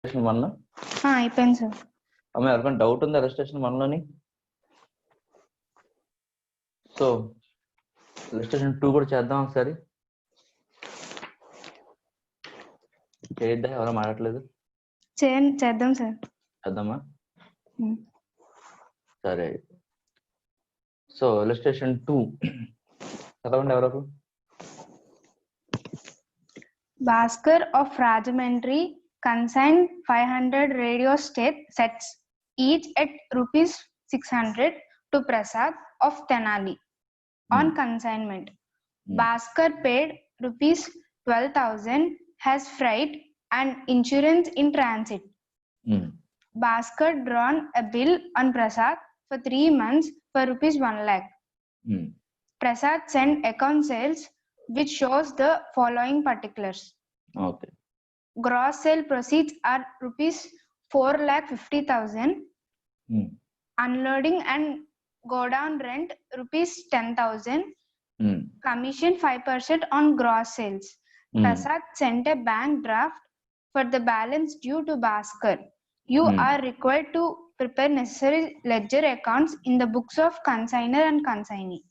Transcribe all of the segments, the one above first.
Registration 1 అయిపోయింది sir. అమ్మ ఎవరికైనా డౌట్ ఉందా రిజిస్ట్రేషన్ 1 లోని? సో రిజిస్ట్రేషన్ 2 కూడా చేద్దాం ఒకసారి. చేద్దాం, ఎవరో మాట్లాడలేదు. చేద్దాం సార్. చేద్దామా? సరే. సో రిజిస్ట్రేషన్ 2 చదవండి ఎవరు? Bhaskar of Rajahmundry consigned 500 radio sets each at rupees 600 to Prasad of Tenali on consignment. Bhaskar paid rupees 12,000 as freight and insurance in transit. Bhaskar drawn a bill on Prasad for 3 months for rupees 1 lakh. Prasad sent account sales which shows the following particulars. Okay. Gross sale proceeds are rupees 4,50,000. Unloading and go down rent rupees 10,000. Commission 5% on gross sales. Prasad sent a bank draft for the balance due to Bhaskar. You are required to prepare necessary ledger accounts in the books of consignor and consignee.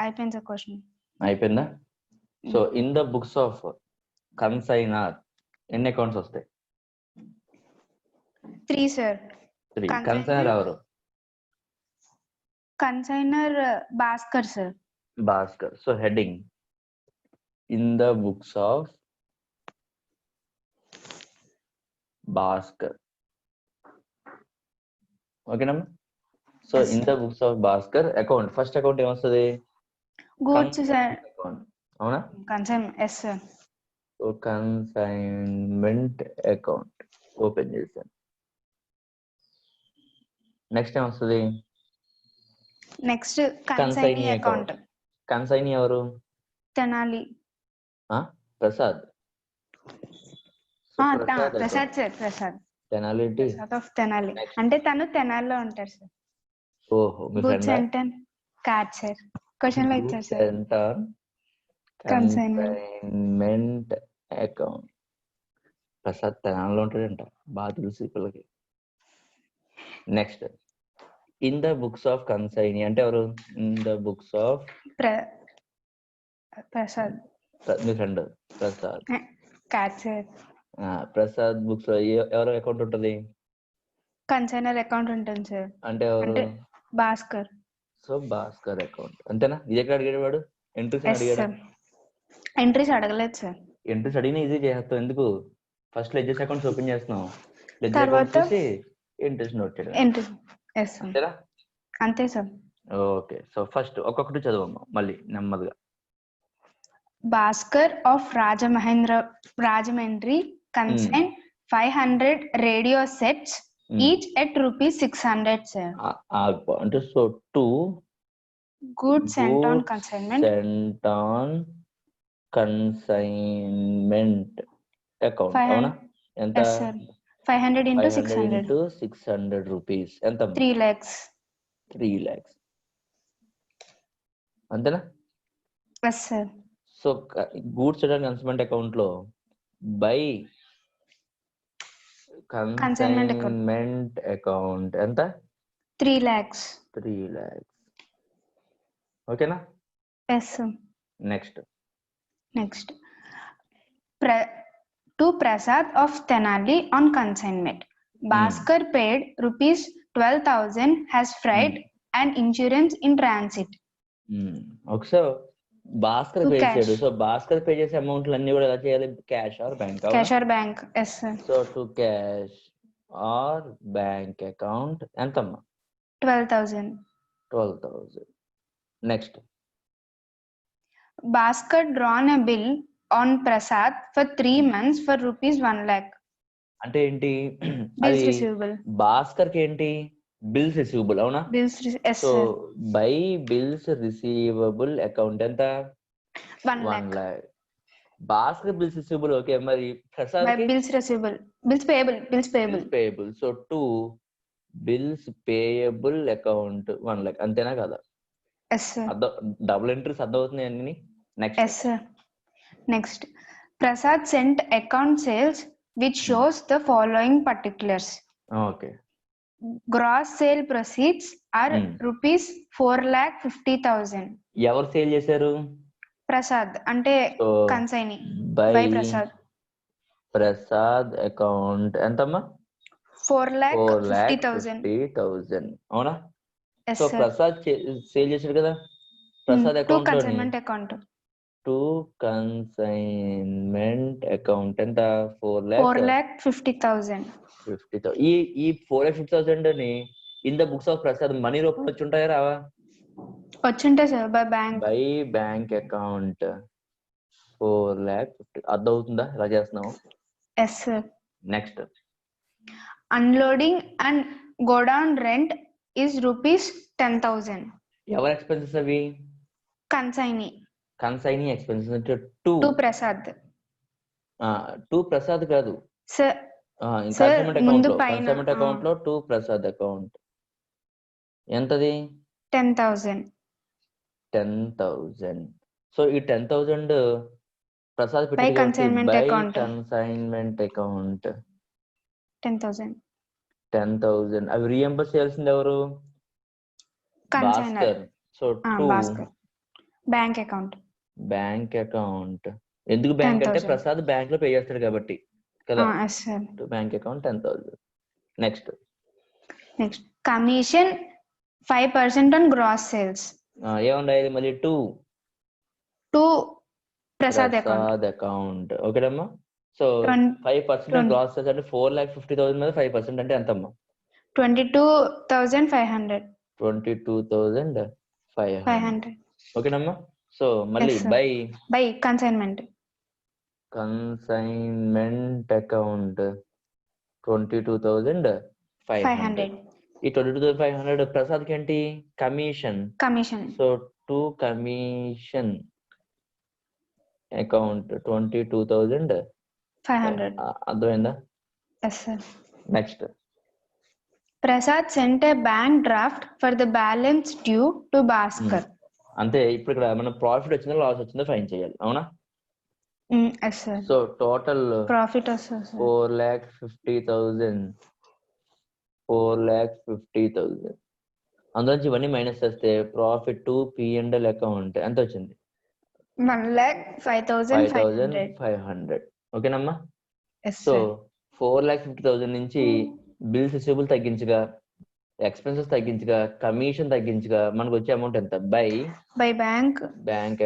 అయిపోయింది sir question. అయిపోయిందా? So in the books of consignor ఎన్ని accounts వస్తాయి? 3 sir. 3. Consignor ఎవరు? Consignor Bhaskar sir. Bhaskar. So heading in the books of Bhaskar. ఓకేనమ్మా? So in the books of Bhaskar account, first account ఏమొస్తుంది? Goods sir. అవునా? Consignment. Yes sir. So consignment account open చేశాను. Next ఏమొస్తుంది? Next consignee account. Consignee ఎవరు? Tenali. Prasad. Prasad sir. Prasad. Tenali ఏంటి? Prasad of Tenali అంటే తను తెనాలిలో ఉంటారు సార్. ఓహో, మీ ఫ్రెండ్ కాట్ సార్. క్వశ్చన్ లో ఇచ్చారు సార్. Consignment account. ప్రసాద్ తెనాలిలో ఉంటాడంట, బాగా తెలుసు పిల్లకి. Next in the books of consignee అంటే ఎవరు? In the books of Prasad. మీ ఫ్రెండ్ ప్రసాద్. కాట్ సార్. ప్రసాద్ బుక్స్ లో ఎవరు అకౌంట్ ఉంటుంది? కన్సైనర్ అకౌంట్ ఉంటుంది సార్. అంటే ఎవరు? భాస్కర్. So Bhaskar account. అంతేనా? ఇది ఎక్కడ అడిగాడు వాడు? ఎంట్రీస్ అడిగాడు. ఎంట్రీస్ అడగలేదు సార్. ఎంట్రీస్ అడిగినా ఈజీ చేస్తాం. ఎందుకు? ఫస్ట్ లెడ్జర్ అకౌంట్స్ ఓపెన్ చేస్తున్నాం, లెడ్జర్ అకౌంట్స్ చూసి ఎంట్రీస్ నోట్ చేయడం. అంతేనా? అంతే సార్. ఓకే. సో ఫస్ట్ ఒక్కొక్కటి చదవమ్మా మళ్ళీ నెమ్మదిగా. Bhaskar of Rajahmundry consigned 500 radio sets each at rupees 600 sir. అంటే so 2 goods sent on consignment account. అవునా? ఎంత? 500 into 600 రూపీస్. ఎంత? 3 lakhs. 3 lakhs. అంతేనా? yes sir. So goods and consignment account లో బై కన్సైన్మెంట్ అకౌంట్ ఎంత? 3 lakhs. 3 lakhs. ఓకేనా? yes sir. Next to Prasad of Tenali on consignment. Bhaskar paid rupees 12,000 as freight and insurance in transit. ఒకసారి Bhaskar pay చేశాడు. So Bhaskar pay చేసే అమౌంట్లు అన్ని కూడా ఎలా చేయాలి? Cash or bank? Cash or bank. yes sir. So to cash or bank account ఎంతమ్మా? 12,000. Next Bhaskar drawn a bill on Prasad for 3 months for rupees 1 lakh. అంటే ఏంటి? Bills receivable. భాస్కర్ కి ఏంటి? Bills receivable. అవునా? So by bills receivable account ఎంత? 1 lakh. Bhaskar bills receivable. Okay. మరి Prasad bills receivable. Bills payable. So 2 bills payable account 1 lakh. అంతేనా కదా? yes sir. Double entries అర్థమవుతున్నాయి అన్ని. yes sir. Next, Prasad sent account sales which shows the following particulars. Okay. Gross sale proceeds are Hmm. rupees 4,50,000. ఎవరు sale చేశారు? ప్రసాద్ అంటే so consignee by by Prasad. Prasad account ఎంతమ్మా? 4,50,000. 4,50,000. అవునా? Yes, so sir. Prasad sale చేశాడు కదా Prasad To account లోని consignment account. To consignment account ఎంత? 4,50,000. 4,50,000. ఈ 4,50,000 ని in the books of Prasad money రూపంలో వచ్చి ఉంటాయా రావా? వచ్చింటే sir by bank. By bank account 4,50,000. అర్థం అవుతుందా ఇలా చేస్తున్నావు? Yes sir. Next unloading and godown rent is rupees 10,000. ఎవరి ఎక్స్పెన్సెస్ అవి? కన్సైని కన్సైనీ ఎక్స్పెన్సెస్ అంటే టు ప్రసాద్. టు ప్రసాద్ కాదు సార్. కన్సైన్మెంట్ అకౌంట్ ముందు లో పైన కన్సైన్మెంట్ అకౌంట్ లో టు ప్రసాద్ అకౌంట్ ఎంతది? 10,000. 10,000. సో ఈ 10,000 ప్రసాద్ బై పెట్టాడు consignment by account consignment account 10,000. 10,000 అవి రీఎంబర్స్ చేయాల్సింది ఎవరు? Consignor. Bhaskar. So to Bhaskar bank account. Bank account. ఎందుకు బ్యాంక్ అంటే 10,000. ప్రసాద్ బ్యాంక్ లో పే చేస్తాడు కాబట్టి కదా. Yes sir. To bank account 10,000. Next commission 5% on gross sales. ఏముంది ఇది మళ్ళీ టు ప్రసాద్ అకౌంట్. ఓకేనమ్మా. సో 5% గ్రాస్ సేల్స్ అంటే 4,50,000 మీద 5% అంటే ఎంతమ్మా? 22,500. 22,500. ఓకేనమ్మా. సో మళ్ళీ బై కన్సైన్మెంట్ అకౌంట్ 22,500. ఈ 22,500 ప్రసాద్ కి ఏంటి? Commission. So to commission account 22,500. అర్థమైందా? Next Prasad sent a bank draft for the balance due to Bhaskar. అంతే. ఇప్పుడు ఇక్కడ మనం ప్రాఫిట్ వచ్చిందో లాస్ వచ్చిందో ఫైన్ చేయాలి. అవునా? సో టోటల్ ప్రాఫిట్ వస్తుంది 4,50,000. 4,50,000 అందులో నుంచి ఇవన్నీ మైనస్ చేస్తే ప్రాఫిట్ టు P&L అకౌంట్ ఎంత వచ్చింది? 1,05,500. ఓకేనమ్మా. సో 4,50,000 నుంచి బిల్స్ రిసీవబుల్ తగ్గించగా, ఎక్స్పెన్సెస్ తగ్గించగా, కమిషన్ తగ్గించగా మనకు వచ్చే అమౌంట్ ఎంత? బై బ్యాంక్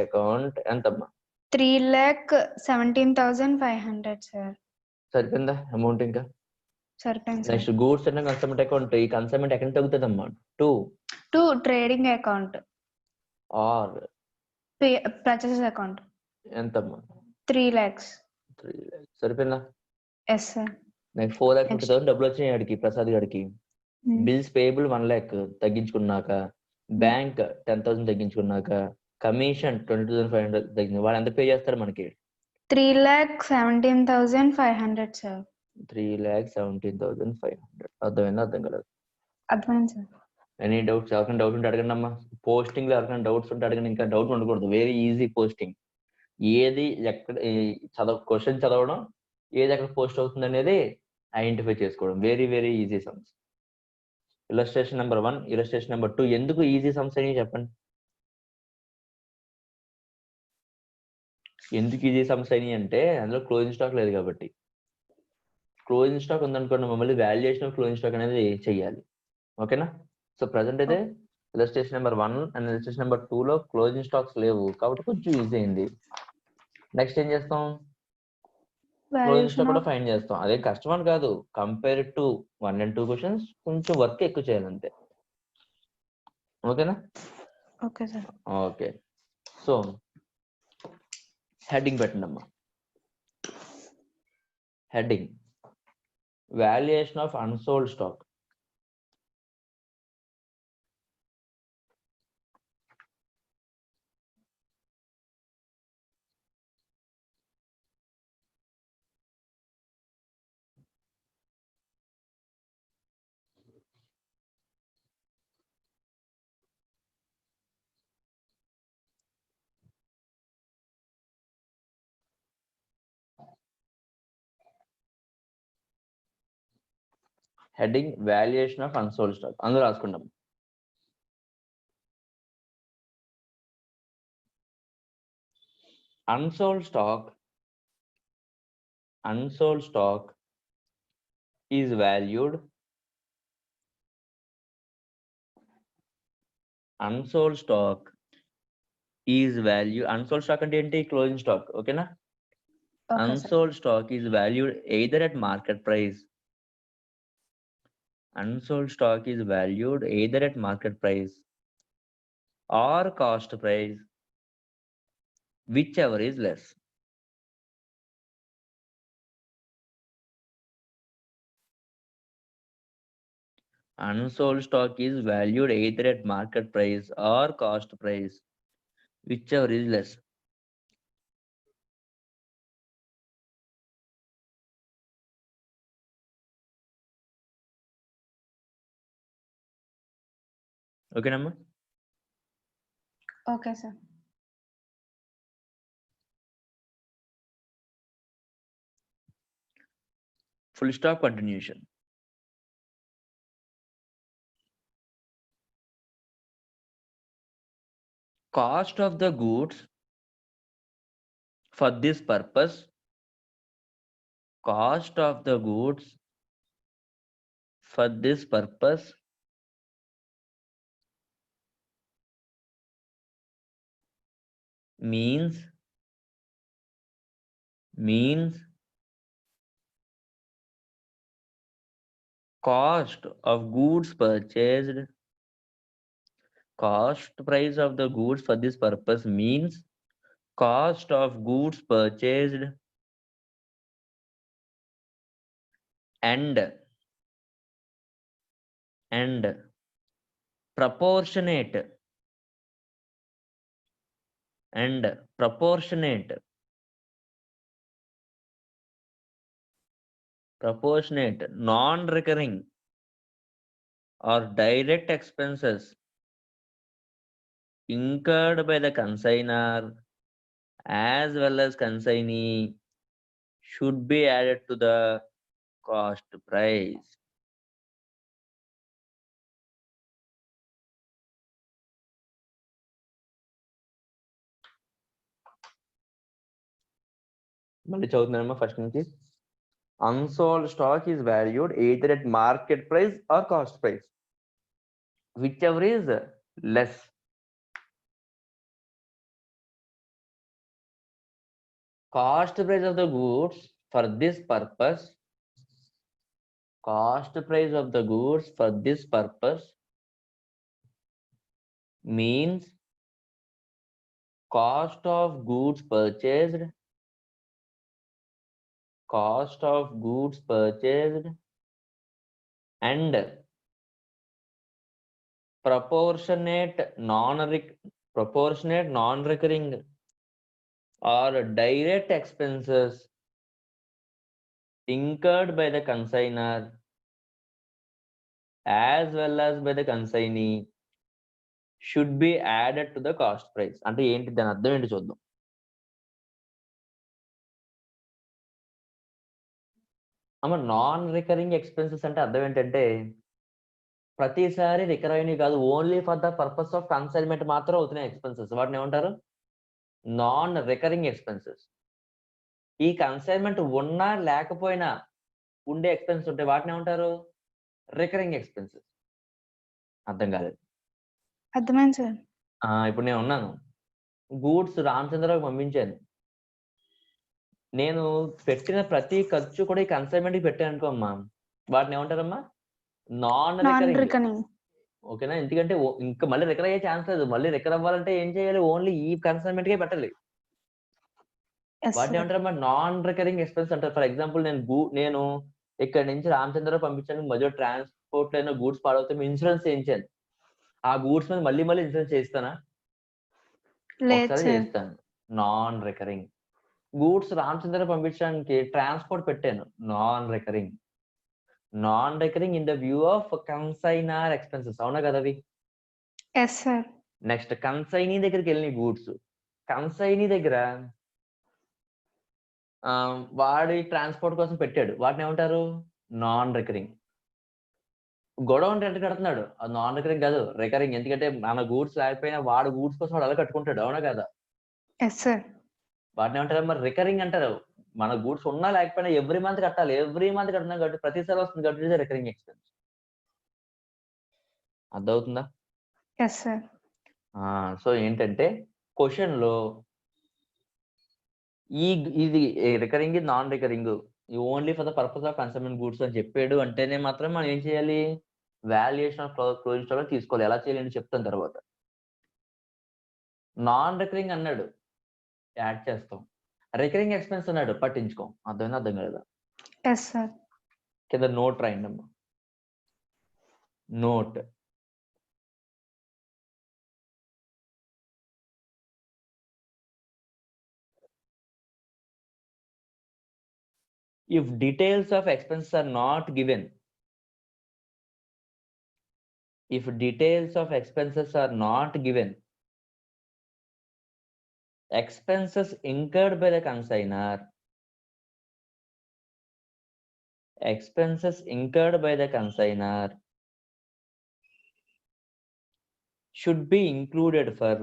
అకౌంట్ ఎంతమ్మా? 3,17,500 సార్. సరిపోయిందా అమౌంట్? ఇంకా సరిపోయింది. Next goods and consignment account. ఈ కన్సైన్మెంట్ ఎక్కడ తగ్గుతుందమ్మా? To trading account or purchase account ఎంతమ్మా? 3 lakhs. సరిపోయిందా? Yes sir. నెక్స్ట్ 4,50,000 డబ్బులు వచ్చినాయి అడిగి ప్రసాద్ గారికి. బిల్స్ పేయబుల్ 1 lakh తగ్గించుకున్నాక, బ్యాంక్ 10,000 తగ్గించుకున్నాక, కమిషన్ 22,500 తగ్గింది. వాడు ఎంత పే చేస్తాడు మనకి? 3,17,500 సార్. 3,17,500. అర్థమైందా? అర్థం కాలేదు? అర్థమైంది సార్. Any doubts? ఎవరికైనా డౌట్ ఉంటే అడగండి అమ్మా. పోస్టింగ్ లో ఎవరికైనా డౌట్స్ ఉంటే అడగండి. ఇంకా డౌట్ ఉండకూడదు. Very easy posting. ఏది ఎక్కడ క్వశ్చన్ చదవడం, ఏది ఎక్కడ పోస్ట్ అవుతుంది అనేది ఐడెంటిఫై చేసుకోవడం. Very very easy sums. Illustration number 1, illustration number 2. ఎందుకు ఈజీ సమ్స్ అని చెప్పండి. ఎందుకు ఈజీ సమ్స్ అని అంటే అందులో క్లోజింగ్ స్టాక్ లేదు కాబట్టి. క్లోజింగ్ స్టాక్ ఉందనుకోండి, మమ్మల్ని వాల్యుయేషన్ ఆఫ్ క్లోజింగ్ స్టాక్ అనేది చెయ్యాలి. ఓకేనా? సో ప్రజెంట్ అయితే illustration number 1 and illustration number 2 లో క్లోజింగ్ స్టాక్స్ లేవు కాబట్టి కొంచెం ఈజీ అయింది. నెక్స్ట్ ఏం చేస్తాం? క్లోజింగ్ స్టాక్ కూడా ఫైండ్ చేస్తాం. అదే కష్టం అని కాదు. కంపేర్ టు 1 and 2 క్వశ్చన్స్ కొంచెం వర్క్ ఎక్కువ చేయాలి అంతే. ఓకేనా? Okay sir. Okay. So heading పెట్టండి అమ్మా. Heading valuation of unsold stock. Heading valuation of unsold stock అందులో రాసుకుంటాం. Unsold stock is valued. Unsold stock అంటే ఏంటి? Closing stock. ఓకేనా? Okay, sir. Unsold stock is valued either at market price. Unsold stock is valued either at market price or cost price, whichever is less. Unsold stock is valued either at market price or cost price, whichever is less. ఓకేనమ్మా? Okay, sir. Full stop continuation. Cost of the goods for this purpose. Cost of the goods for this purpose means cost of goods purchased. Cost price of the goods for this purpose means cost of goods purchased and proportionate non-recurring or direct expenses incurred by the consignor as well as consignee should be added to the cost price. మళ్ళీ చదువుతున్నానమ్మా first నుంచి. Unsold stock is valued either at market price or cost price, whichever is less. Cost price of the goods for this purpose. Cost price of the goods for this purpose means cost of goods purchased and proportionate non-recurring or direct expenses incurred by the consignor as well as by the consignee should be added to the cost price. అంటే ఏంటి దాని అర్థం ఏంటి చూద్దాం. అమ్మ non recurring expenses అంటే అర్థం ఏంటంటే ప్రతిసారి రికర్ అయినవి కాదు, only for the purpose of consignment మాత్రం అవుతున్నాయి ఎక్స్పెన్సెస్. వాటిని ఏమంటారు? Non recurring expenses. ఈ కన్సైన్మెంట్ ఉన్నా లేకపోయినా ఉండే ఎక్స్పెన్సెస్ ఉంటాయి, వాటిని ఏమంటారు? Recurring expenses. అర్థం కాలేదు? అర్థమైంది సార్. ఇప్పుడు నేను ఉన్నాను, గూడ్స్ రామచంద్రరావు పంపించాను. నేను పెట్టిన ప్రతి ఖర్చు కూడా ఈ కన్సైన్మెంట్ కి పెట్టాను అనుకో అమ్మా, వాటిని ఏమంటారమ్మా? Non recurring. ఓకేనా? ఎందుకంటే ఇంకా మళ్ళీ రికర్ అయ్యే ఛాన్స్ లేదు. మళ్ళీ రికర్ అవ్వాలంటే ఏం చేయాలి? ఓన్లీ ఈ కన్సైన్మెంట్ కే పెట్టాలి. వాటిని ఏమంటారమ్మా? నాన్ రికరింగ్ ఎక్స్పెన్స్ అంటారు. ఫర్ ఎగ్జాంపుల్ నేను ఇక్కడ నుంచి రామచంద్రరావు పంపించాను, మధ్య ట్రాన్స్పోర్ట్ లో గూడ్స్ పాడవుతే ఇన్సూరెన్స్ చేయించాను. ఆ గూడ్స్ మీద మళ్ళీ ఇన్సూరెన్స్ చేస్తానా? ఒకసారి చేస్తాను. Non recurring. గూడ్స్ రామచంద్రరావు పంపించడానికి ట్రాన్స్పోర్ట్ పెట్టాను, non recurring. Non recurring in the view of consignor expenses. అవునా కదా అవి? నెక్స్ట్ కన్సైనీ దగ్గరికి వెళ్ళిన గూడ్స్, కన్సైనీ దగ్గర వాడి ట్రాన్స్పోర్ట్ కోసం పెట్టాడు, వాటిని ఏమంటారు? Non recurring. గొడౌన్ రెంట్ కడుతున్నాడు, అది నాన్ రికరింగ్ కాదు, రికరింగ్. ఎందుకంటే మన గూడ్స్ లేకపోయినా వాడు గూడ్స్ కోసం వాడు అలా కట్టుకుంటాడు, అవునా కదా? Yes sir. వాటిని ఏమంటారు మరి? రికరింగ్ అంటారు. మన గూడ్స్ ఉన్నా లేకపోయినా ఎవ్రీ మంత్ కట్టాలి, ఎవ్రీ మంత్ కడుతున్నాం కాబట్టి ప్రతిసారి వస్తుంది కాబట్టి రికరింగ్ ఎక్స్పెన్స్. అర్థమవుతుందా? Yes sir. సో ఏంటంటే క్వశ్చన్ లో ఇది recurring, non recurring, only for the purpose of consumption goods అని చెప్పాడు అంటేనే మాత్రం మనం ఏం చేయాలి? వాల్యుయేషన్ ఆఫ్ క్లోజింగ్ స్టాక్ తీసుకోవాలి. ఎలా చేయాలని చెప్తాను తర్వాత. నాన్ రికరింగ్ అన్నాడు, యాడ్ చేస్తాం. రికరింగ్ ఎక్స్పెన్స్ అన్నాడు, పట్టించుకోం. అర్థమైనా అర్థం కాలేదా? Yes sir. కింద నోట్ రాయండి అమ్మా. Note if details of expenses are not given, if details of expenses are not given, expenses incurred by the consignor, expenses incurred by the consignor should be included for,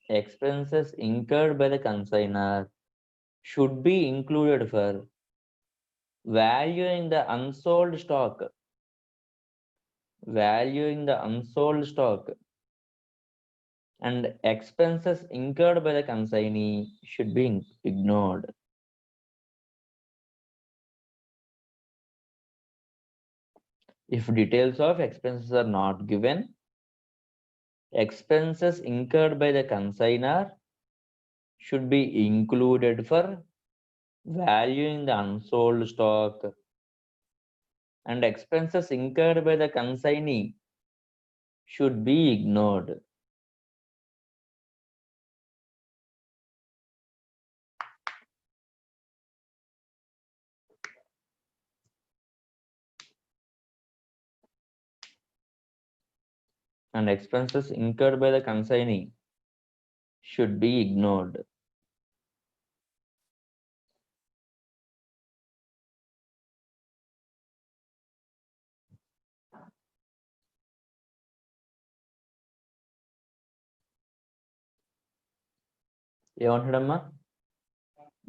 expenses incurred by the consignor should be included for valuing the unsold stock, valuing the unsold stock, and expenses incurred by the consignee should be ignored. If details of expenses are not given, expenses incurred by the consignor should be included for valuing the unsold stock, and expenses incurred by the consignee should be ignored. And expenses incurred by the consignee should be ignored. ఏమంటాడమ్మా?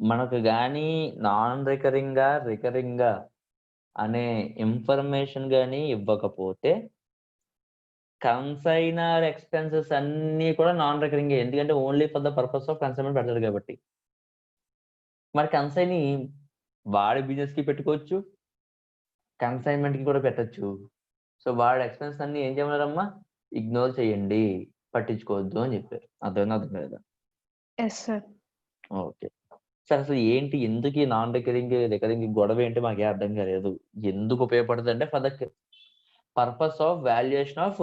మనకు కానీ non రికరింగా రికరింగా అనే information కానీ ఇవ్వకపోతే consignor expenses అన్ని కూడా non recurring, ఎందుకంటే only for the purpose of consignment పెడతాడు కాబట్టి. మరి కన్సైని వాడి బిజినెస్ కి పెట్టుకోవచ్చు, కన్సైన్మెంట్ కి కూడా పెట్టచ్చు. సో వాడి ఎక్స్పెన్స్ అన్ని ఏం చేయమన్నారమ్మా? ఇగ్నోర్ చేయండి, పట్టించుకోవద్దు అని చెప్పారు. అర్థమైనా అర్థం కదా? Yes sir. ఓకే సార్, అసలు ఏంటి, ఎందుకు ఈ నాన్ రికరింగ్ రికరింగ్ గొడవ ఏంటి మాకే అర్థం కాలేదు. ఎందుకు ఉపయోగపడుతుంది అంటే for the purpose of valuation of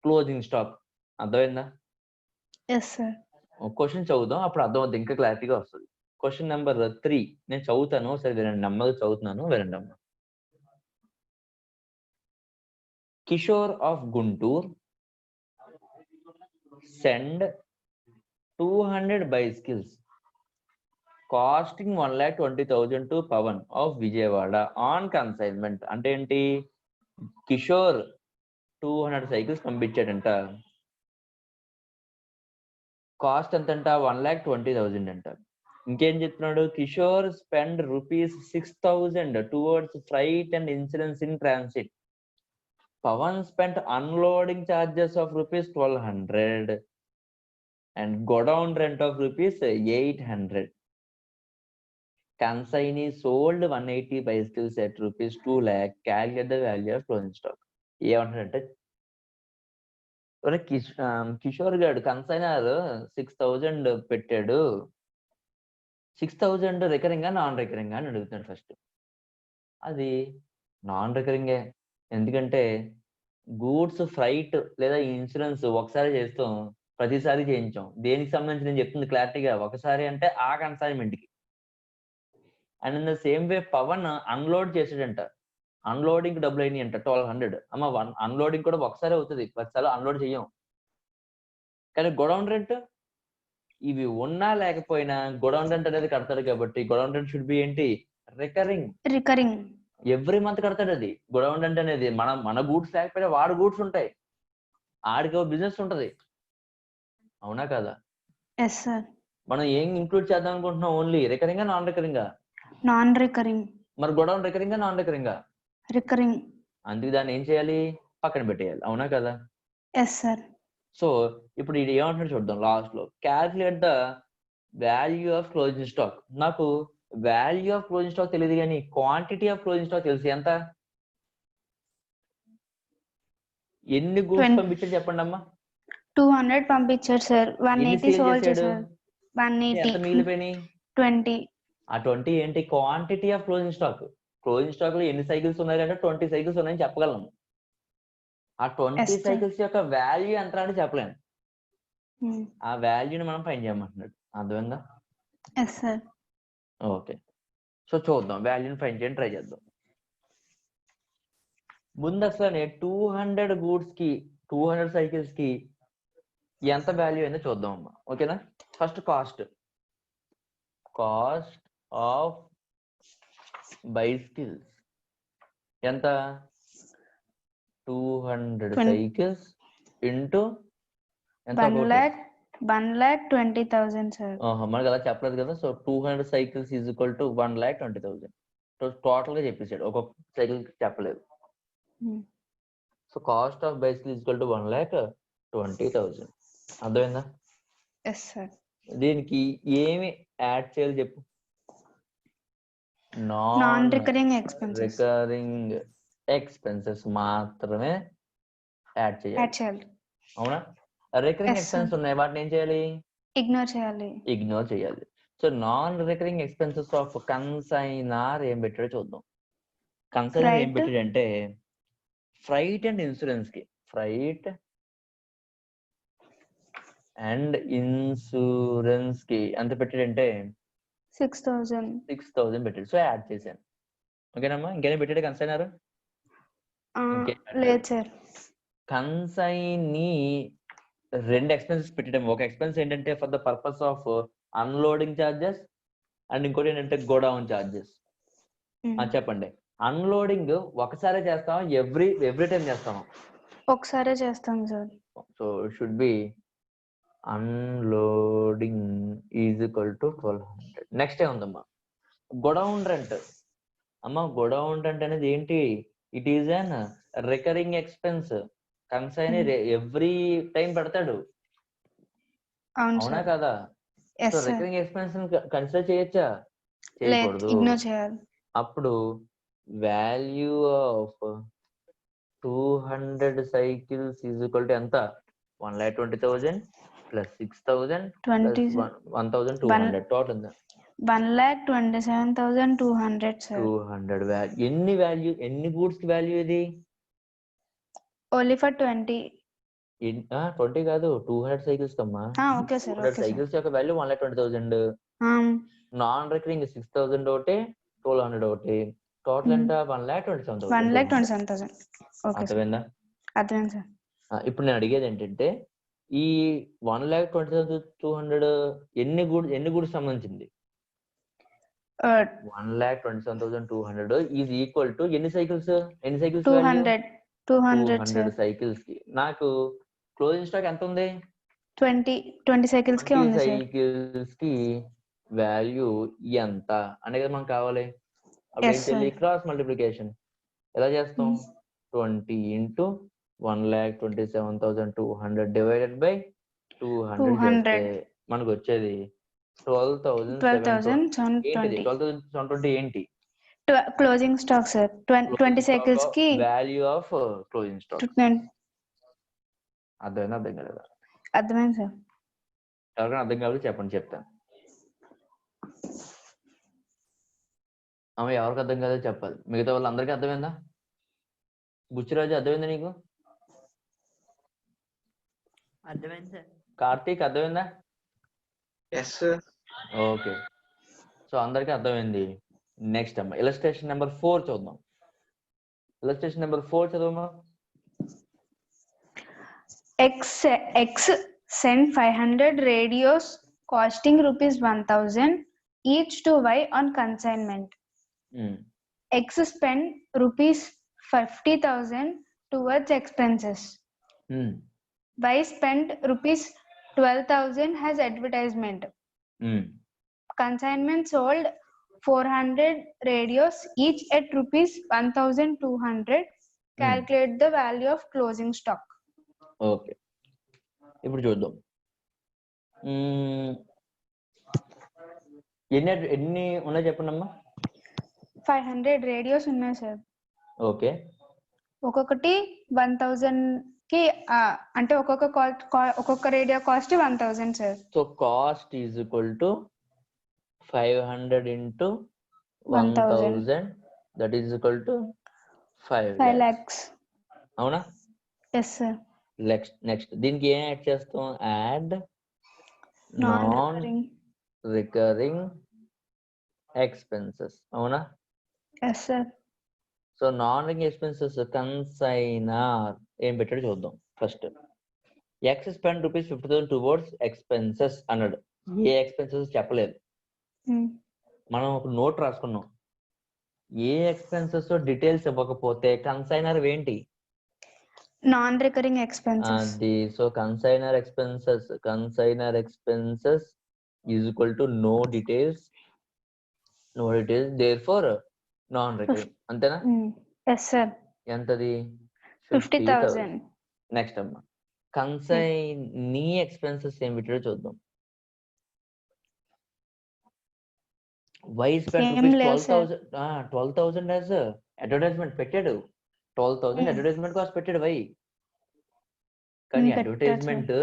closing stock. అర్థమైందా? Yes sir. క్వశ్చన్ చదువుదాం, అప్పుడు అర్థం అవుతుంది, ఇంకా క్లారిటీగా వస్తుంది. క్వశ్చన్ నెంబర్ 3 నేను చదువుతాను, సరే వినండి, నెమ్మదిగా చదువుతున్నాను, వినండి అమ్మ. Kishore of Guntur send 200 bicycles costing 1,20,000 to Pawan of Vijayawada on consignment. అంటే ఏంటి? కిషోర్ 200 సైకిల్స్ పంపించాడంట, కాస్ట్ ఎంతంట? 1,20,000 అంట. ఇంకేం చెప్తున్నాడు? Kishore spend ₹6,000 towards freight and insurance in transit. Pavan spent unloading charges of ₹1,200 and godown rent of ₹800. Consignee sold 180 bicycles at ₹2 lakh. Calculate the value of closing stock. ఏమంటాడంటే, కిషోర్ గారు consignor 6,000 పెట్టాడు, 6,000 రికరింగా నాన్ రికరింగా అని అడుగుతున్నాడు ఫస్ట్. అది నాన్ రికరింగే, ఎందుకంటే గూడ్స్ ఫ్రైట్ లేదా insurance ఒకసారి చేస్తాం, ప్రతిసారి చేయించాం. దేనికి సంబంధించి నేను చెప్తుంది క్లారిటీగా, ఒకసారి అంటే ఆ కన్సైన్మెంట్ కి. And in the same way Pavan unload చేసాడంట, అన్లోడింగ్ డబ్బులు అయినాయి అంట 1,200. అమ్మ అన్లోడింగ్ కూడా ఒకసారి అవుతుంది, ప్రతిసారి అన్లోడ్ చెయ్యం. కానీ గొడౌన్ రెంట్ ఇవి ఉన్నా లేకపోయినా గొడౌన్ రెంట్ అనేది కడతాడు కాబట్టి గొడౌన్ రెంట్ షుడ్ బి ఏంటి? recurring. ఎవ్రీ మంత్ కడతాడు. అది గోడౌన్ రెంట్ అనేది మన గూడ్స్ లేకపోయినా వాడు గూడ్స్ ఉంటాయి, ఆడికి బిజినెస్ ఉంటది. అవునా కదా? Yes sir. మనం ఏం ఇంక్లూడ్ చేద్దాం అనుకుంటున్నాం? Only recurring non recurring? Non-recurring. మరి godown recurring non recurring? Recurring. అందుకు దాన్ని ఏం చేయాలి? పక్కన పెట్టేయాలి. అవునా కదా? Yes sir. సో ఇప్పుడు ఇది ఏమంటున్నాడు చూద్దాం లాస్ట్ లో. Calculate the value of closing stock. నాకు వాల్యూ ఆఫ్ క్లోజింగ్ స్టాక్ తెలియదు కానీ క్వాంటిటీ ఆఫ్ క్లోజింగ్ స్టాక్ తెలుసు. ఎంత? ఎన్ని గూడ్స్ పంపించాడు చెప్పండి అమ్మా? 200 పంపించారు సార్. 180 సోల్డ్ చేశారు. 180. ఎంత మిగిలిపోయినాయి? 20. ఆ 20 ఏంటి? Quantity of closing stock. Closing stock లో ఎన్ని సైకిల్స్ ఉన్నాయి అంటే 20 సైకిల్స్ ఉన్నాయని చెప్పగలను. ఆ 20 సైకిల్స్ యొక్క వాల్యూ ఎంత అని చెప్పలేను. ఆ వాల్యూని మనం ఫైండ్ చేయమంటున్నాడు. అర్థమైందా? Yes sir. ఓకే, సో చూద్దాం, వాల్యూని ఫైండ్ చేయడం ట్రై చేద్దాం. ముందు అసలు 200 గూడ్స్ కి 200 సైకిల్స్ కి ఎంత వాల్యూ అయిందో చూద్దాం అమ్మా. ఓకేనా? ఫస్ట్ కాస్ట్ ఆఫ్ బైసికల్స్ ఎంత? 200 సైకిల్స్ ఇంటూ ఎంత? 1,20,000 సార్. మనకి అలా చెప్పలేదు కదా. So 200 cycles is equal to 1,20,000. Total గా చెప్పేసాడు, ఒక్కొక్క సైకిల్ చెప్పలేదు. So cost of bicycle is equal to 1,20,000. అర్థమైందా? Yes sir. దీనికి ఏమి యాడ్ చేయాలి చెప్పు? నాన్ రికరింగ్ ఎక్స్పెన్సెస్ మాత్రమే యాడ్ చేయాలి. అవునా? రికరింగ్ ఎక్స్పెన్స్ ఉన్నాయి, వాటిని ఏం చేయాలి? ఇగ్నోర్ చేయాలి. So non recurring expenses of consignor ఏం పెట్టాడో చూద్దాం. కన్సైనర్ ఏం పెట్టాడు అంటే ఫ్రైట్ అండ్ ఇన్సూరెన్స్ కి ఎంత పెట్టాడంటే 6,000 పెట్టాడు. సో యాడ్ చేశాను. ఓకేనమ్మా? ఇంకేనా పెట్టాడు కన్సైనర్? లేదు సార్. కన్సైనీ 2 ఎక్స్పెన్సెస్ పెట్టడం. ఒక ఎక్స్పెన్స్ ఏంటంటే for the purpose of unloading charges and ఇంకోటి ఏంటంటే గోడౌన్ చార్జెస్. చెప్పండి, అన్లోడింగ్ ఒకసారి చేస్తాం, ఎవ్రీ టైం చేస్తాం? ఒకసారి చేస్తాం sir. So should be unloading is equal to 1,200. Next ఏముందమ్మా? Godown rent. అమ్మా గోడౌన్ రెంట్ అనేది ఏంటి? It is an recurring expense. Consign every time పెడతాడు. అవునా కదా? సో రికరింగ్ ఎక్స్పెన్స్ కన్సిడర్ చేయొచ్చా? చేయకూడదు. అప్పుడు value of 200 cycles is equal to ఎంత? 1,20,000 ప్లస్ 6,000 1,200. Total 1,27,200 sir. 200 ఎన్ని గూడ్స్ కి వాల్యూ ఇది? Only for 20. 20 కాదు, 200 సైకిల్స్ కమ్మా. Okay sir. 200 సైకిల్స్ యొక్క వాల్యూ 1,20,000. నాన్ రికరింగ్ 6,000 ఒకటి, 1,200 ఒకటి. టోటల్ ఎంత? 1,27,000. అర్థమైందా? అర్థమైంది సార్. ఇప్పుడు నేను అడిగేది ఏంటంటే ఈ 1,20,200 ఎన్ని గూడ్స్ సంబంధించింది? 1,27,200 ఈజ్ ఈక్వల్ టు ఎన్ని సైకిల్స్? 200 సైకిల్స్ కి. నాకు క్లోజింగ్ స్టాక్ ఎంత ఉంది? 20 సైకిల్స్ కి ఉంది సార్. సైకిల్స్ కి వాల్యూ ఎంత అనేది మనకు కావాలి. అప్పుడు క్రాస్ మల్టిప్లికేషన్ ఎలా చేస్తాం? 20 ఇంటూ 1,27,200 డివైడెడ్ బై 200 మనకు వచ్చేది 12,720. ఏంటి క్లోజింగ్ స్టాక్ సార్? 20 సైకిల్స్ కి వాల్యూ ఆఫ్ క్లోజింగ్ స్టాక్. అర్థమైందా? అర్థం కాలేదా? అర్థమైంది సార్. ఎవరికైనా అర్థం కావాలి చెప్పండి, చెప్తాను. ఎవరికి అర్థం కాదో చెప్పాలి. మిగతా వాళ్ళు అందరికీ అర్థమైందా? బుచ్చిరాజు అర్థమైందా నీకు? అర్థమైంది సార్. కార్తీక్ అర్థమైందా? Yes sir. ఓకే, సో అందరికీ అర్థమైంది. నెక్స్ట్ అమ్మా ఇలస్ట్రేషన్ నెంబర్ 4 చూద్దాం. Illustration number 4 చదవమ్మా. X sent 500 radios costing rupees 1,000 each to Y on consignment. X spent rupees 50,000 towards expenses. Y spent rupees 12,000 as advertisement. Consignment sold 400 radios each at rupees 1,200. Calculate the value of closing stock. Okay, ఇప్పుడు చూద్దాం. ఎన్ని ఉన్నాయి చెప్పండి అమ్మా. 500 radios ఉన్నాయి sir. Okay, ఒక్కొక్కటి 1,000 కి అంటే ఒక్కొక్క radio cost 1,000 sir. So cost is equal to 500 into 1,000, that is equal to 5 lakhs. అవునా? Yes sir. నెక్స్ట్ దీనికి ఏం యాడ్ చేస్తాం? Add non recurring expenses. అవునా? Yes sir. So non recurring expenses consignor ఏం పెట్టాడు చూద్దాం. First ex spend rupees 50,000 towards expenses అన్నాడు. ఏ ఎక్స్పెన్సెస్ చెప్పలేదు. మనం ఒక నోట్ రాసుకున్నాం. ఏ ఎక్స్పెన్సెస్ డీటెయిల్స్ ఇవ్వకపోతే కన్సైనర్ ఏంటి? Non recurring expenses. అది so consignor expenses is equal to no details therefore non recurring. అంతేనా? Yes sir. ఎంతది? 50,000. నెక్స్ట్ అమ్మా కన్సైనీ ఎక్స్పెన్సెస్ ఏం పెట్టాడో చూద్దాం. వై స్పెండ్ 12,000 యాజ్ అడ్వర్టైజ్మెంట్ పెట్టాడు. 12,000 అడ్వర్టైజ్మెంట్ కాస్ట్ పెట్టాడు వై. కానీ advertisement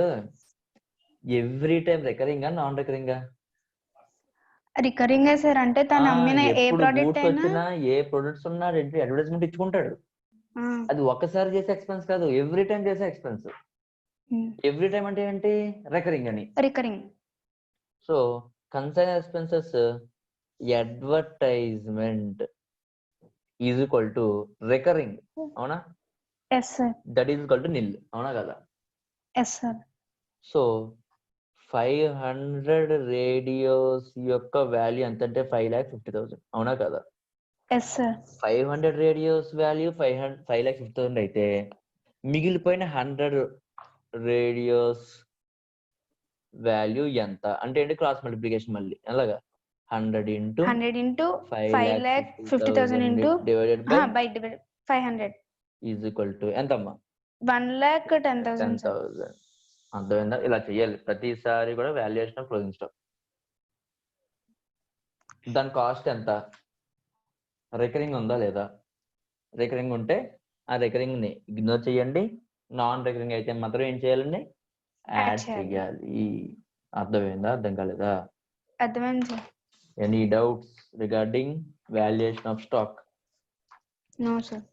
every time recurring non recurring? Recurring sir. అంటే తను అమ్మిన ఏ ప్రోడక్ట్ అయినా ఏ ప్రొడక్ట్స్ ఉన్నా అడ్వర్టైజ్మెంట్ ఇచ్చుకుంటాడు. అది ఒక్కసారి చేసే ఎక్స్పెన్స్ కాదు, ఎవ్రీ టైం చేసే ఎక్స్పెన్స్. ఎవ్రీ టైం అంటే ఏంటి? రికరింగ్ అని. Recurring. So consignor expenses advertisement is equal to recurring. అవునా? Yes sir. That is equal to nil. అవునా కదా? Yes sir. సో 500 రేడియోస్ యొక్క వాల్యూ ఎంత అంటే 5,50,000. అవునా కదా? Yes sir. 500 రేడియోస్ వాల్యూ 5,50,000 అయితే మిగిలిపోయిన 100 రేడియోస్ వాల్యూ ఎంత అంటే ఏంటి? క్రాస్ మల్టిప్లికేషన్ మళ్ళీ అలాగా 100 into 5,50,000 into divided by 500 is equal to ఎంతమ్మా? 1,10,000. అర్థమైందా? ఇలా చెయ్యాలి ప్రతిసారి కూడా. Valuation of closing stock. దాని కాస్ట్ ఎంత? రికరింగ్ ఉందా లేదా? రికరింగ్ ఉంటే ఆ రికరింగ్ ని ఇగ్నోర్ చేయండి. నాన్ రికరింగ్ అయితే మాత్రం ఏం చేయాలండి? యాడ్ చేయాలి. అర్థమైందా? అర్థం కాలేదా? అర్థమైంది sir. Any doubts regarding valuation of stock? No sir.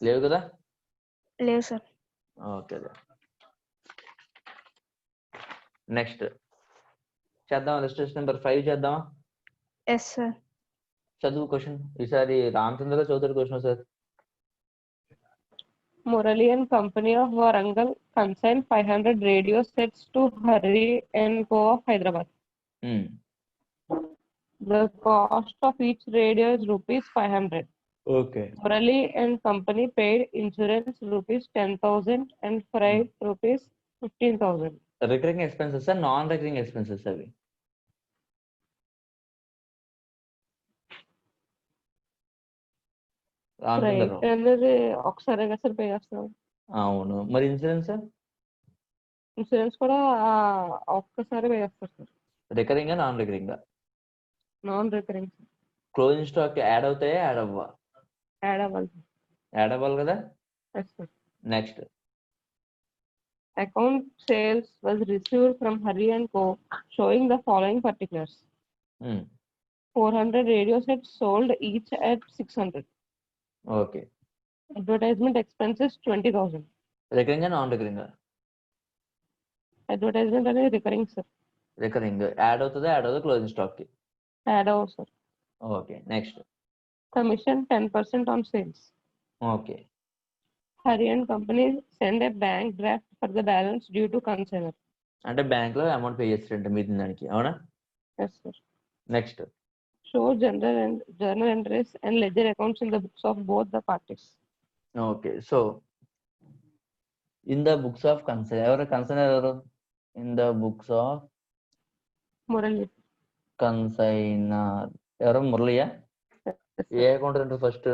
లేవు కదా? లేవు సార్. ఓకే, నెక్స్ట్ చేద్దాం. లిస్టేషన్ నెంబర్ 5 చేద్దామా? Yes sir. చదువు క్వశ్చన్. ఈసారి Ramachandra Chowdary question sir. Murali and Company of Warangal consigned 500 radio sets to Hari and Co of Hyderabad. The cost of each radio is rupees 500. Okay. Murali and Company paid insurance rupees 10,000 and freight rupees 15,000. Recurring expenses non recurring expenses అవి? అనేది ఒకసారి sir pay చేస్తాం. అవును. మరి insurance? Insurance కూడా ఒక్కసారి pay చేస్తారు sir. Recurring non recurring? Non recurring. Closing stock add అవుతాయా? యాడ్ అవ్వా? యాడ్ అవ్వాలి. యాడ్ అవ్వాలి కదా? Next account sales was received from Hari and Co showing the following particulars. 400 radio sets sold each at 600. Okay. Advertisement expenses 20,000. Recurring and non-recurring? Advertisement and recurring sir. Recurring. Add out to the closing stock. Add out sir. Okay. Next. Commission 10% on sales. Okay. Hari and Company send a bank draft for the balance due to consignor. అంటే bank లో amount pay చేస్తారంట మీది దానికి. అవునా? Yes sir. Next show journal entries and ledger accounts in the books of both the parties. Okay so in the books of consign ఎవరు consign ఎవరు in the books of Morally. Consignor ఎవరు మురళియా ఏ account అంటే first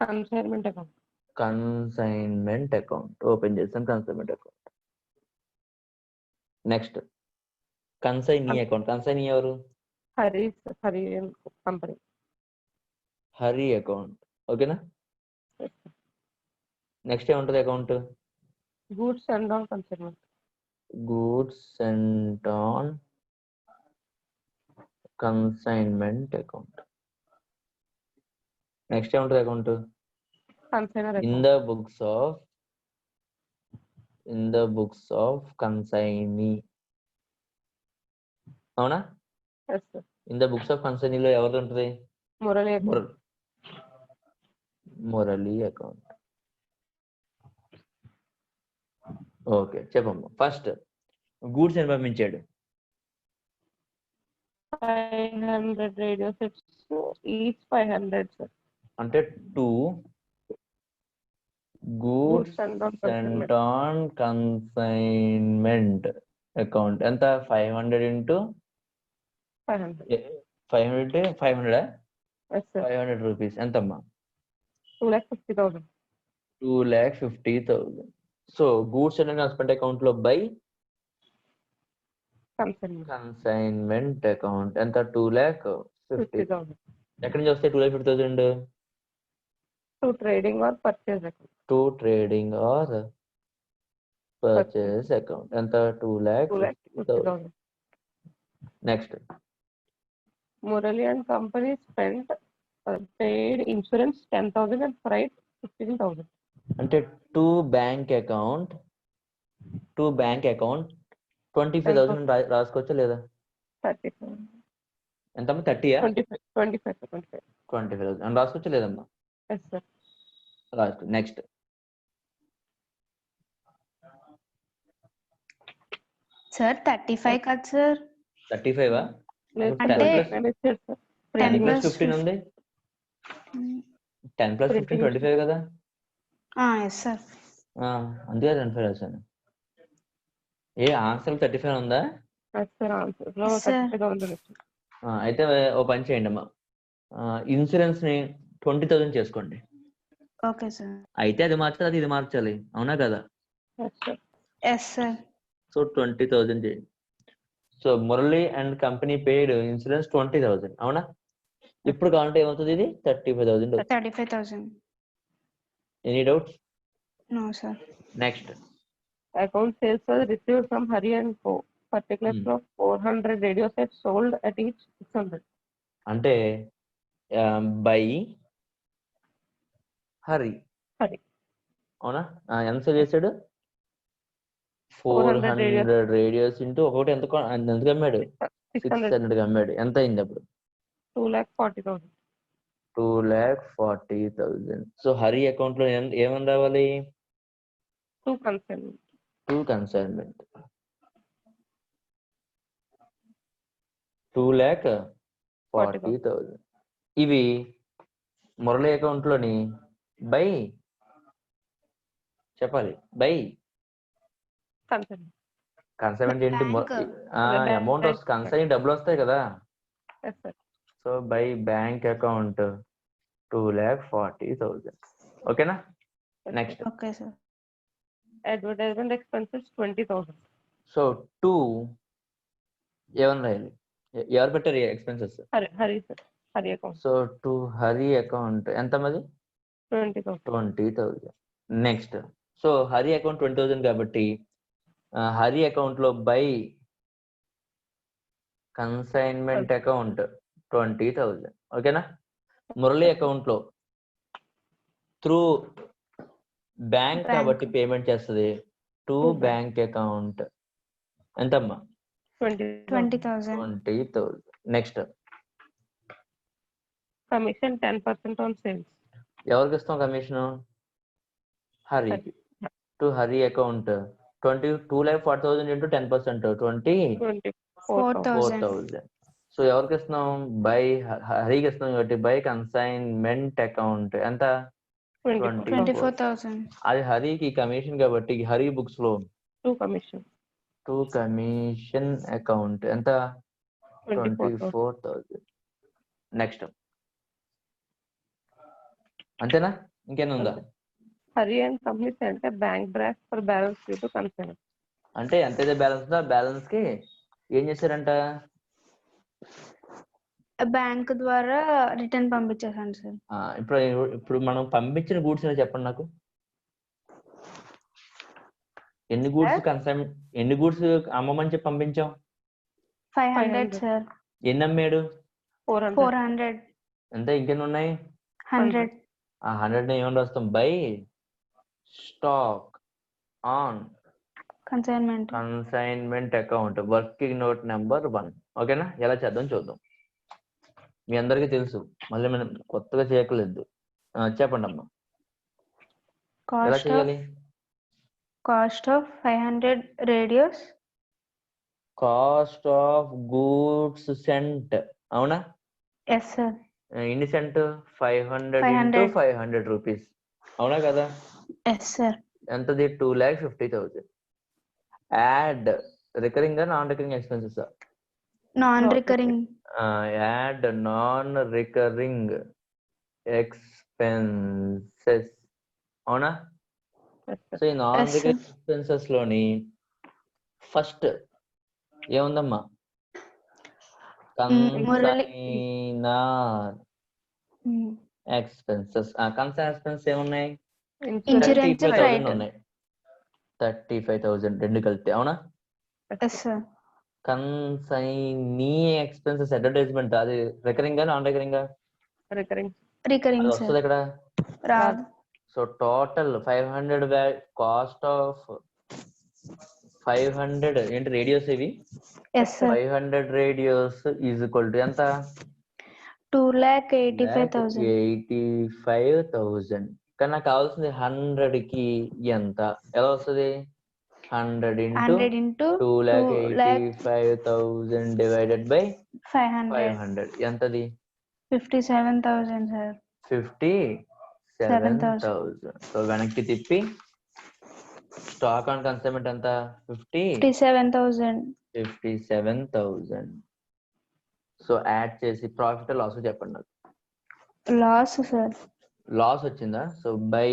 Consignment account. Consignment account open చేస్తాం consignment account next consignee account consignee ఎవరు Hari and company. Hari account ఓకేనా next ఏముంటది account Goods sent on consignment. Goods sent on consignment account next ఏముంటది account Consignor in account. The books of consignee అవునా Yes, sir. In the books of కన్సైనీలో ఎవరిది ఉంటుంది Morally account. Murali account okay చెప్పమ్మా first goods అని పంపించాడు 500 radio sets, each 500, sir. అంటే 2 goods sent on cent on consignment account ఎంత 500 into 500. 500 Yes, sir. 500 rupees ఎంతమ్మా 2,50,000. 2,50,000 so goods and husband account లో by Consignment. Consignment account ఎంత 2,50,000 50,000. ఎక్కడి నుంచి వస్తాయి 2,50,000 To trading or purchase account. To trading or purchase account ఎంత 2,50,000 2,50,000. Next Morally and company spent paid insurance 10,000 and freight 15,000. అంటే to bank account 25,000 రాసుకోవచ్చా లేదా 35. ఎంతమ్మా 30యా 25, sir. 25. 25,000 అని రాసుకోవచ్చా లేదమ్మా Yes, sir. రాసుకో నెక్స్ట్ సార్ 35 కదా సార్ 35 Let's అంటే- sir. 10 10 ప్లస్ plus 15 ఉంది 10 ప్లస్ 15 25 కదా ఎస్ సార్ అందుకే 25 రాశాను ఏ ఆన్సర్ 35 ఉందా Yes, sir. Answer. No, Yes, sir. 35,000. అయితే ఓ పని చేయండి అమ్మా ఇన్సూరెన్స్ ని 20,000 చేసుకోండి ఓకే సార్ అయితే అది మార్చాలి ఇది మార్చాలి అవునా కదా Yes, sir. Yes sir so 20,000 చేయండి so Murali and company paid insurance 20,000 అవునా ఇప్పుడు కావాలంటే ఏమవుతుంది ఇది 35,000 35,000 any doubts no sir next Account sales was received from Hari and Co. Particulars of 400 radio sets sold at each 600. అంటే బై హరి Hari. అవునా ఎంత sale చేశాడు 400 400 రేడియోస్ ఇంటూ ఒకటి ఎంత అమ్మాడు 600. 600 అమ్మాడు ఎంత అయింది అప్పుడు 2,40,000. 2,40,000 సో హరి అకౌంట్ లో ఏమని రావాలి To consignment. టు కన్సైన్మెంట్ 2,40,000 ఇవి మురళి అకౌంట్ లోని బై చెప్పాలి బై Consignment. కన్సైన్మెంట్ ఏంటి Bank. అమౌంట్ వస్తుంది కన్సైన్ డబ్బులు వస్తాయి కదా Yes, sir. So by bank account 2,40,000 ఓకేనా next okay sir Advertisement expenses 20,000. So 2 ఏమని రాయాలి ఎవరు పెట్టారు expenses Hari, sir. Hari account. So 2 Hari account ఎంత మరి 20,000. 20,000 నెక్స్ట్ సో హరి అకౌంట్ 20,000 కాబట్టి హరి అకౌంట్ లో బై కన్సైన్మెంట్ అకౌంట్ 20,000 ఓకేనా మురళి అకౌంట్ లో త్రూ బ్యాంక్ కాబట్టి పేమెంట్ చేస్తుంది టు బ్యాంక్ అకౌంట్ ఎంతమ్మా 20,000. 20,000 నెక్స్ట్ Commission 10% on sales. ఎవరికి ఇస్తాం commission Hari to Hari account 2,40,000 into 10% 24,000. 4,000 24,000 so ఎవరికి ఇస్తున్నాం? బై హరికి ఇస్తున్నాం కాబట్టి బై కన్సైన్మెంట్ అకౌంట్ ఎంత? 24. 24,000. అది హరికి కమిషన్ కాబట్టి హరి బుక్స్ లో 2 commission. టు కమిషన్ అకౌంట్ ఎంత? 24,000. 24,000. నెక్స్ట్ అంతేనా? ఇంకేనా ఉందా? Hari and company sent a bank draft for balance due to concern. అంటే ఎంతైతే బ్యాలెన్స్ ఉందో ఆ బ్యాలెన్స్ కి ఏం చేశారంట? బ్యాంక్ ద్వారా రిటర్న్ పంపించేసాను సార్. ఇప్పుడు ఇప్పుడు మనం పంపించిన గూడ్స్ చెప్పండి నాకు. ఎన్ని గూడ్స్ అమ్మమని చెప్పి పంపించాం? 500 సార్. ఎన్ని అమ్మాడు? 400. 400. ఎంత? ఇంకెన్ని ఉన్నాయి? 100. ఆ 100 ఏమని రాస్తాం? By stock on consignment account working note number 1. ఓకేనా? ఎలా చేద్దాం చూద్దాం. మీ అందరికీ తెలుసు, మళ్ళీ మనం కొత్తగా చేయకలేదు. చెప్పండి అమ్మా, ఎలా చేయాలి? Cost of 500 radios. Cost of goods sent. అవునా? Yes sir. ఎన్ని సెంట్? 500 × 500 రూపీస్. అవునా కదా? Yes sir. ఎంతది? 2,50,000. Add recurring non recurring expenses? Non recurring. Add non recurring expenses. అవునా? సో ఈ నాన్ రికరింగ్ ఎక్స్పెన్సెస్ లోని ఫస్ట్ ఏముందమ్మా? Consignor expenses. కన్సైనర్ ఎక్స్పెన్సెస్ ఏమున్నాయి? ఇన్సూరెన్స్ 35,000 ఉన్నాయి. 35,000 రెండు కలిపి. అవునా? Yes sir. Consignee expenses advertisement అది recurring non recurring? Recurring sir. వస్తుంది ఇక్కడ రాదు. సో టోటల్ 500 కాస్ట్ ఆఫ్ 500 ఏంటి రేడియోస్ ఇవి? Yes sir. 500 radios is equal to ఎంత? 2,85,000. 85,000. కానీ నాకు కావాల్సింది 100 కి ఎంత? ఎలా వస్తుంది? 100 × 2,85,000 డివైడెడ్ బై 500 ఎంతది? 57,000 సార్. 57,000. సో వెనక్కి తిప్పి స్టాక్ ఆన్ కన్సైన్మెంట్ ఎంత? 57,000. 57,000. సో యాడ్ చేసి ప్రాఫిట్ లాస్ చెప్పండి నాకు. Loss sir. లాస్ వచ్చిందా? సో బై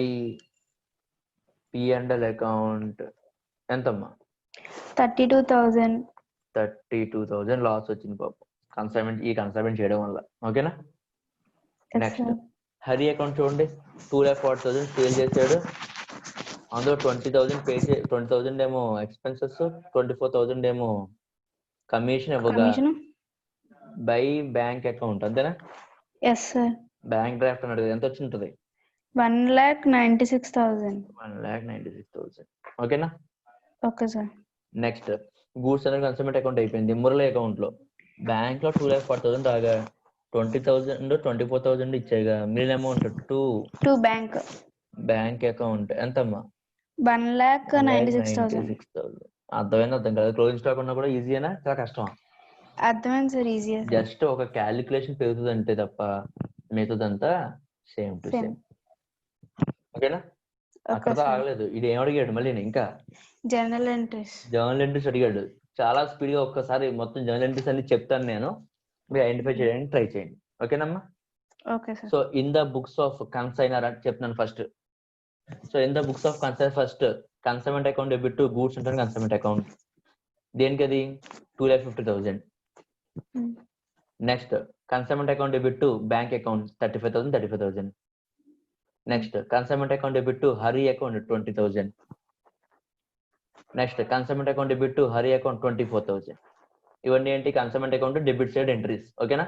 P&L అకౌంట్ ఎంతమ్మా? 32,000. 32,000 లాస్ వచ్చింది పాపం ఈ కన్సైన్మెంట్ చేయడం వల్ల. ఓకేనా? నెక్స్ట్ హరి అకౌంట్ చూడండి. 2,40,000 సేల్ చేశాడు. అందులో 20,000 ఏమో ఎక్స్పెన్సెస్, 24,000 ఏమో కమిషన్ ఇవ్వగా బై బ్యాంక్ అకౌంట్. అంతేనా? Yes sir. బ్యాంక్ డ్రాఫ్ట్ అన్నాడు కదా, ఎంత వచ్చి ఉంటుంది? 1,96,000. 1,96,000. ఓకేనా? Okay sir. Next goods and consignment account అయిపోయింది. మురళి అకౌంట్ లో బ్యాంక్ లో 2,40,000 రాగా 20,000 24,000 ఇచ్చాయిగా, మిగిలిన అమౌంట్ 2 బ్యాంక్ అకౌంట్ ఎంతమ్మా? 1,96,000. అర్థమైంది? అర్థం కదా? క్లోజింగ్ స్టాక్ ఉన్నా కూడా ఈజీనా చాలా కష్టమా? అర్థమైంది సార్. ఈజీ. జస్ట్ ఒక క్యాలిక్యులేషన్ పెరుగుతుంది అంతే తప్ప మిగతాదంతా సేమ్ టు సేమ్. ఓకేనా? అక్కడతో ఆగలేదు. ఇది ఏం అడిగాడు మళ్ళీ? ఇంకా జర్నల్ ఎంట్రీస్ అడిగాడు. చాలా స్పీడ్ గా ఒక్కసారి మొత్తం జర్నల్ ఎంట్రీస్ అన్ని చెప్తాను నేను, మీరు ఐడెంటిఫై చేయడానికి ట్రై చేయండి. ఓకేనమ్మా? Okay sir. So in the books of consignor అని చెప్తున్నాను first. So in the books of consignor first consignment account debit to goods ఉంటుంది. కన్సైన్మెంట్ అకౌంట్ దేనికి? అది 2,50,000. Next consignment account debit to bank account 35,000. Next consignment account debit to Hari account 20,000. Next consignment account debit to Hari account 24,000. ఇవన్నీ ఏంటి? Consignment account debit side entries. ఓకేనా?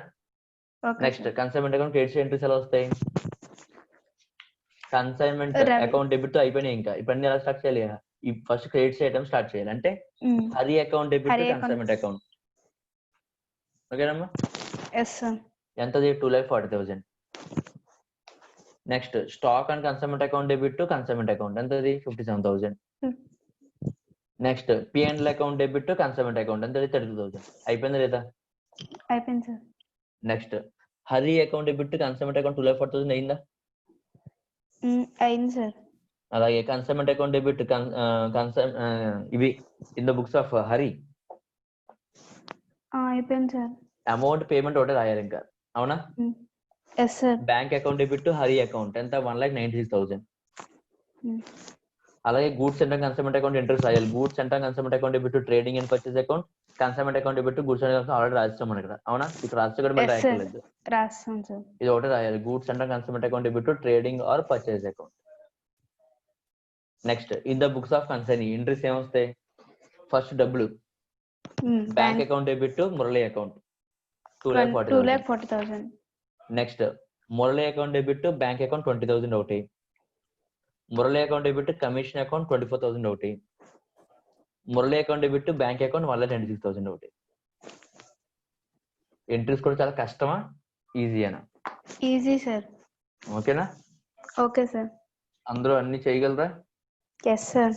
Next consignment account credit side entries ఎలా వస్తాయి? Consignment account debit తో అయిపోయినాయి. ఇంకా ఇవన్నీ ఎలా స్టార్ట్ చేయాలి? ఫస్ట్ క్రెడిట్ చేయడం స్టార్ట్ చేయాలి. అంటే Hari account debit to consignment account. ఓకేనమ్మా? ఎంతది? 2,40,000. Next stock and consignment account debit to consignment account ఎంతది? 57,000. Next P&L account debit to consignment account ఎంతది? 32,000. అయిపోయింది లేదా? అయిపోయింది sir. Next Hari account debit consignment account 2,40,000 అయిందా? అయింది సార్. అలాగే కన్సల్మెంట్ అకౌంట్ డెబిట్ ఇవి in the books of Hari అయిపోయింది సార్. అమౌంట్ పేమెంట్ ఒకటే రాయాలి ఇంకా, అవునా? Yes sir. Bank account debit Hari account ఎంత? 1,96,000. అలాగే goods and consignment account interest రాయాలి. Goods and consignment account debit trading and purchase account, consignment account debit goods and already రాస్తాం మనం ఇక్కడ, అవునా? ఇక్కడ రాస్తే కూడా మళ్ళీ ఎస్ సార్, రాయట్లేదు, రాస్తాం సార్. ఇది ఒకటే రాయాలి. Goods and consignment account debit trading or purchase account. Next in the books of concern entries ఏమొస్తాయి? ఫస్ట్ డబ్బులు bank account debit Murali account 2,40,000. Next Murali account debit bank account 20,000 ఒకటి, Murali account debit commission account 24,000 ఒకటి, Murali account debit bank account 1,26,000 ఒకటి. Entries కూడా చాలా కష్టమా ఈజీనా? Easy sir. ఓకేనా? Okay sir. అందరూ అన్ని చేయగలరా? Yes sir.